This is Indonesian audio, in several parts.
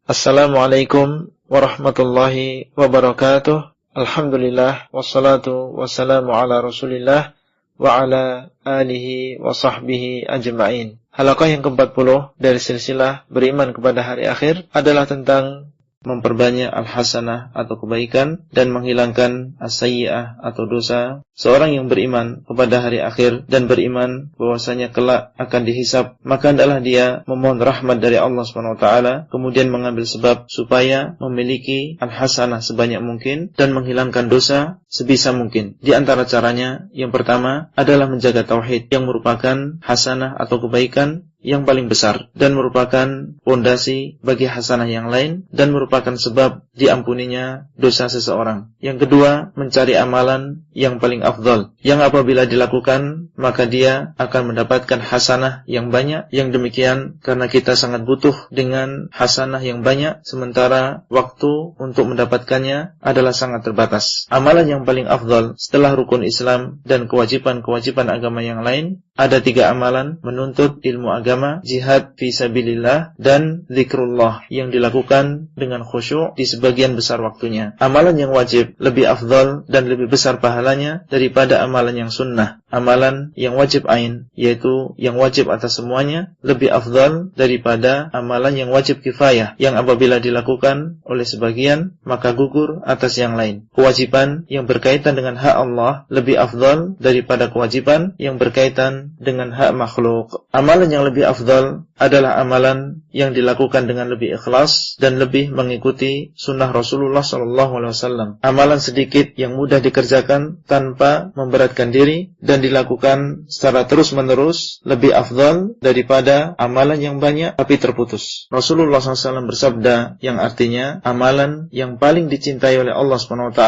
Assalamualaikum warahmatullahi wabarakatuh. Alhamdulillah wassalatu wassalamu ala Rasulillah wa ala alihi wa sahbihi ajma'in. Halaqah yang ke-40 dari silsilah beriman kepada hari akhir adalah tentang memperbanyak al-hasanah atau kebaikan dan menghilangkan as-sayyi'ah atau dosa. Seorang yang beriman kepada hari akhir dan beriman bahwasanya kelak akan dihisab, maka hendaklah dia memohon rahmat dari Allah SWT, kemudian mengambil sebab supaya memiliki al-hasanah sebanyak mungkin dan menghilangkan dosa sebisa mungkin. Di antara caranya, yang pertama adalah menjaga tauhid yang merupakan hasanah atau kebaikan yang paling besar dan merupakan fondasi bagi hasanah yang lain dan merupakan sebab diampuninya dosa seseorang. Yang kedua, mencari amalan yang paling afdal, yang apabila dilakukan maka dia akan mendapatkan hasanah yang banyak. Yang demikian karena kita sangat butuh dengan hasanah yang banyak, sementara waktu untuk mendapatkannya adalah sangat terbatas. Amalan yang paling afdal setelah rukun Islam dan kewajiban-kewajiban agama yang lain, ada 3 amalan: menuntut ilmu agama, jihad fi sabilillah, dan zikrullah yang dilakukan dengan khusyuk di sebagian besar waktunya. Amalan yang wajib lebih afdal dan lebih besar pahalanya daripada amalan yang sunnah. Amalan yang wajib ain, yaitu yang wajib atas semuanya, lebih afdal daripada amalan yang wajib kifayah, yang apabila dilakukan oleh sebagian maka gugur atas yang lain. Kewajiban yang berkaitan dengan hak Allah lebih afdal daripada kewajiban yang berkaitan dengan hak makhluk. Amalan yang lebih afdal adalah amalan yang dilakukan dengan lebih ikhlas dan lebih mengikuti sunnah Rasulullah SAW. Amalan sedikit yang mudah dikerjakan tanpa memberatkan diri dan dilakukan secara terus-menerus lebih afdal daripada amalan yang banyak tapi terputus. Rasulullah SAW bersabda yang artinya, amalan yang paling dicintai oleh Allah SWT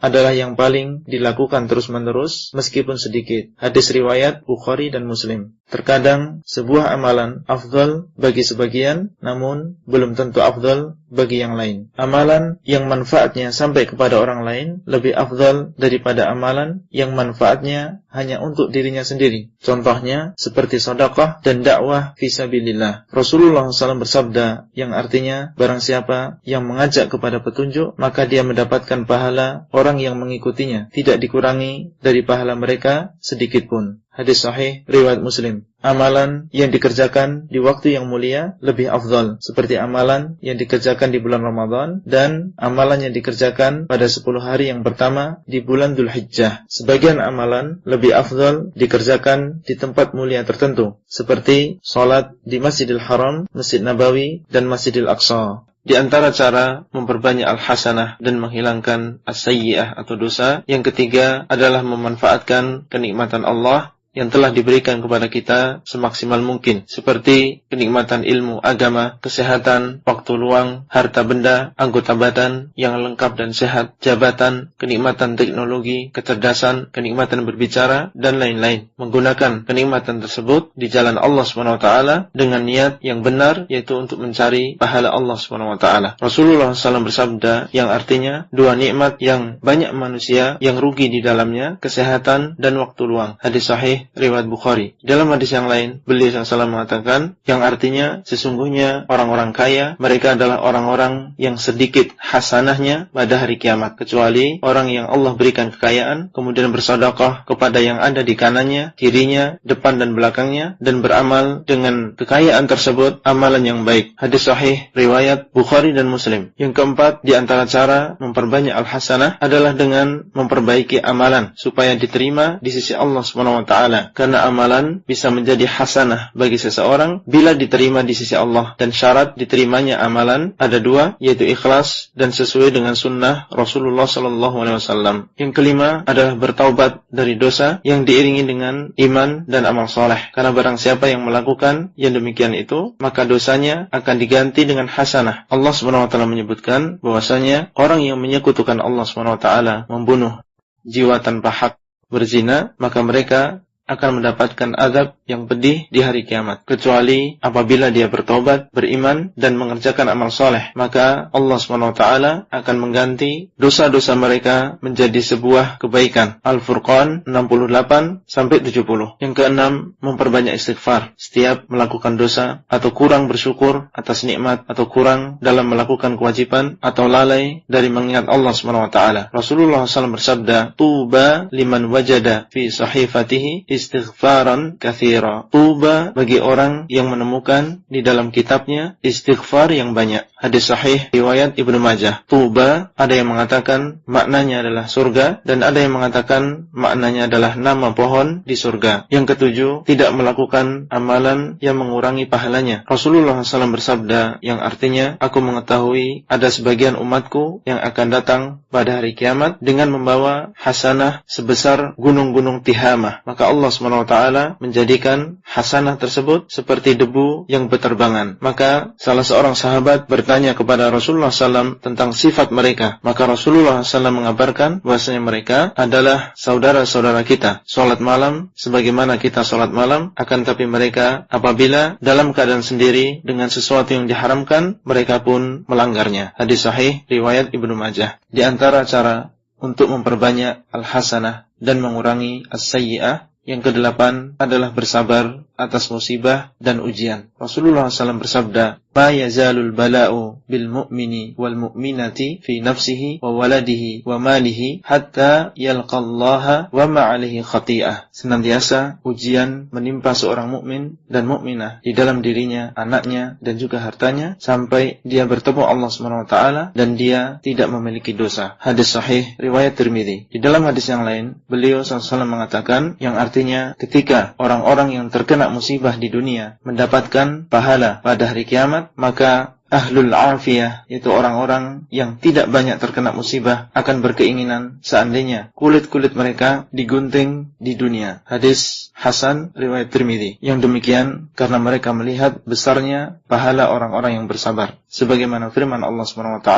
adalah yang paling dilakukan terus-menerus meskipun sedikit. Hadis riwayat Bukhari dan Muslim. Terkadang sebuah amalan afdal bagi sebagian, namun belum tentu afdal bagi yang lain. Amalan yang manfaatnya sampai kepada orang lain lebih afdal daripada amalan yang manfaatnya hanya untuk dirinya sendiri. Contohnya seperti sedekah dan dakwah fisabilillah. Rasulullah SAW bersabda yang artinya, barang siapa yang mengajak kepada petunjuk, maka dia mendapatkan pahala orang yang mengikutinya, tidak dikurangi dari pahala mereka sedikit pun. Hadis sahih riwayat Muslim. Amalan yang dikerjakan di waktu yang mulia lebih afdal, seperti amalan yang dikerjakan di bulan Ramadan dan amalan yang dikerjakan pada 10 hari yang pertama di bulan Dzulhijjah. Sebagian amalan lebih afdal dikerjakan di tempat mulia tertentu, seperti salat di Masjidil Haram, Masjid Nabawi, dan Masjidil Aqsa. Di antara cara memperbanyak al-hasanah dan menghilangkan as-sayyi'ah atau dosa, yang ketiga adalah memanfaatkan kenikmatan Allah yang telah diberikan kepada kita semaksimal mungkin, seperti kenikmatan ilmu agama, kesehatan, waktu luang, harta benda, anggota badan yang lengkap dan sehat, jabatan, kenikmatan teknologi, kecerdasan, kenikmatan berbicara, dan lain-lain. Menggunakan kenikmatan tersebut di jalan Allah SWT dengan niat yang benar, yaitu untuk mencari pahala Allah SWT. Rasulullah SAW bersabda yang artinya, 2 nikmat yang banyak manusia yang rugi di dalamnya, kesehatan dan waktu luang. Hadis sahih riwayat Bukhari. Dalam hadis yang lain, beliau SAW mengatakan yang artinya, sesungguhnya orang-orang kaya, mereka adalah orang-orang yang sedikit hasanahnya pada hari kiamat, kecuali orang yang Allah berikan kekayaan kemudian bersedekah kepada yang ada di kanannya, kirinya, depan dan belakangnya, dan beramal dengan kekayaan tersebut amalan yang baik. Hadis sahih riwayat Bukhari dan Muslim. Yang keempat, di antara cara memperbanyak al-hasanah adalah dengan memperbaiki amalan supaya diterima di sisi Allah SWT. Karena amalan bisa menjadi hasanah bagi seseorang bila diterima di sisi Allah, dan syarat diterimanya amalan ada 2, yaitu ikhlas dan sesuai dengan sunnah Rasulullah SAW. Yang kelima adalah bertaubat dari dosa yang diiringi dengan iman dan amal soleh. Karena barang siapa yang melakukan yang demikian itu, maka dosanya akan diganti dengan hasanah. Allah SWT menyebutkan bahwasanya orang yang menyekutukan Allah SWT, membunuh jiwa tanpa hak, berzina, maka mereka akan mendapatkan azab yang pedih di hari kiamat, kecuali apabila dia bertobat, beriman, dan mengerjakan amal soleh. Maka Allah SWT akan mengganti dosa-dosa mereka menjadi sebuah kebaikan. Al-Furqan 68-70. Yang keenam, memperbanyak istighfar. Setiap melakukan dosa atau kurang bersyukur atas nikmat, atau kurang dalam melakukan kewajiban, atau lalai dari mengingat Allah SWT. Rasulullah SAW bersabda, "Tuba liman wajada fi sahifatihi istighfaran katsira." Tuba bagi orang yang menemukan di dalam kitabnya istighfar yang banyak. Hadis sahih riwayat Ibnu Majah. Tuba ada yang mengatakan maknanya adalah surga, dan ada yang mengatakan maknanya adalah nama pohon di surga. Yang ketujuh, tidak melakukan amalan yang mengurangi pahalanya. Rasulullah SAW bersabda yang artinya, "Aku mengetahui ada sebagian umatku yang akan datang pada hari kiamat dengan membawa hasanah sebesar gunung-gunung Tihamah." Maka Allah SWT menjadikan hasanah tersebut seperti debu yang berterbangan. Maka salah seorang sahabat bertanya kepada Rasulullah SAW tentang sifat mereka. Maka Rasulullah SAW mengabarkan bahwasanya mereka adalah saudara-saudara kita. Salat malam sebagaimana kita salat malam, akan tapi mereka apabila dalam keadaan sendiri dengan sesuatu yang diharamkan, mereka pun melanggarnya. Hadis sahih riwayat Ibnu Majah. Di antara cara untuk memperbanyak al-hasanah dan mengurangi as-sayyi'ah, yang kedelapan adalah bersabar atas musibah dan ujian. Rasulullah SAW bersabda, "Ma yazalul bala'u bil mu'mini wal mu'minati fi nafsihi wa waladihi wa malihi hatta yalqallaha wa ma'alihi khati'ah." Senantiasa ujian menimpa seorang mukmin dan mukminah di dalam dirinya, anaknya, dan juga hartanya, sampai dia bertemu Allah SWT dan dia tidak memiliki dosa. Hadis sahih riwayat Tirmidzi. Di dalam hadis yang lain, beliau SAW mengatakan, yang artinya ketika orang-orang yang terkena musibah di dunia mendapatkan pahala pada hari kiamat, maka ahlul afiyah, yaitu orang-orang yang tidak banyak terkena musibah, akan berkeinginan seandainya kulit-kulit mereka digunting di dunia. Hadis Hasan riwayat Tirmidzi. Yang demikian karena mereka melihat besarnya pahala orang-orang yang bersabar. Sebagaimana firman Allah SWT,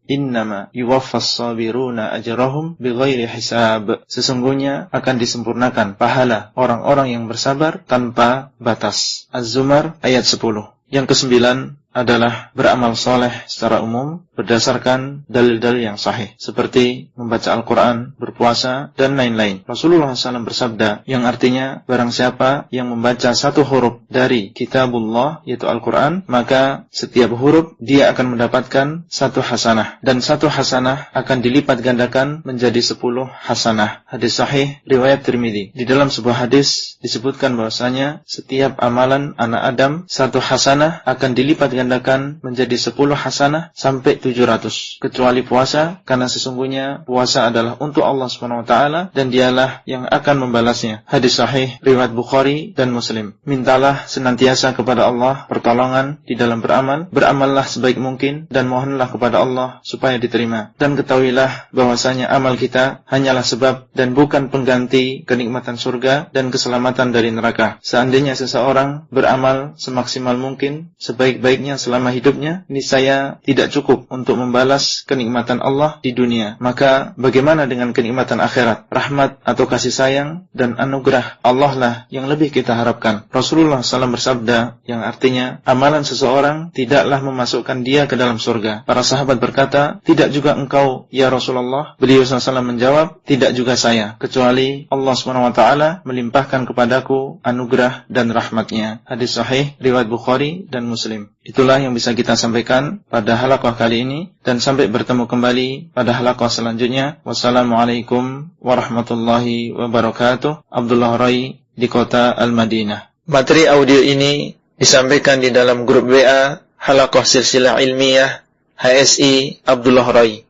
"Innama yuwaffas sabiruna ajrahum bighairi hisab." Sesungguhnya akan disempurnakan pahala orang-orang yang bersabar tanpa batas. Az-Zumar ayat 10. Yang kesembilan adalah beramal soleh secara umum berdasarkan dalil-dalil yang sahih, seperti membaca Al-Quran, berpuasa, dan lain-lain. Rasulullah SAW bersabda, yang artinya barang siapa yang membaca satu huruf dari kitabullah, yaitu Al-Quran, maka setiap huruf dia akan mendapatkan satu hasanah, dan satu hasanah akan dilipat gandakan menjadi 10 hasanah. Hadis sahih riwayat Tirmidzi. Di dalam sebuah hadis disebutkan bahwasanya setiap amalan anak Adam, satu hasanah akan dilipat gandakan menjadi 10 hasanah sampai 700, kecuali puasa, karena sesungguhnya puasa adalah untuk Allah SWT dan dialah yang akan membalasnya. Hadis sahih riwayat Bukhari dan Muslim. Mintalah senantiasa kepada Allah pertolongan di dalam beramal, beramallah sebaik mungkin dan mohonlah kepada Allah supaya diterima, dan ketahuilah bahwasanya amal kita hanyalah sebab dan bukan pengganti kenikmatan surga dan keselamatan dari neraka. Seandainya seseorang beramal semaksimal mungkin, sebaik-baiknya selama hidupnya, niscaya tidak cukup untuk membalas kenikmatan Allah di dunia. Maka bagaimana dengan kenikmatan akhirat? Rahmat atau kasih sayang dan anugerah Allah lah yang lebih kita harapkan. Rasulullah SAW bersabda, yang artinya amalan seseorang tidaklah memasukkan dia ke dalam surga. Para sahabat berkata, tidak juga engkau ya Rasulullah? Beliau SAW menjawab, tidak juga saya, kecuali Allah SWT melimpahkan kepadaku anugerah dan rahmatnya. Hadis sahih riwayat Bukhari dan Muslim. Itulah yang bisa kita sampaikan pada halaqah kali ini, dan sampai bertemu kembali pada halaqah selanjutnya. Wassalamualaikum warahmatullahi wabarakatuh. Abdullah Rai di kota Al-Madinah. Materi audio ini disampaikan di dalam grup WA Halaqah Silsilah Ilmiah HSI Abdullah Rai.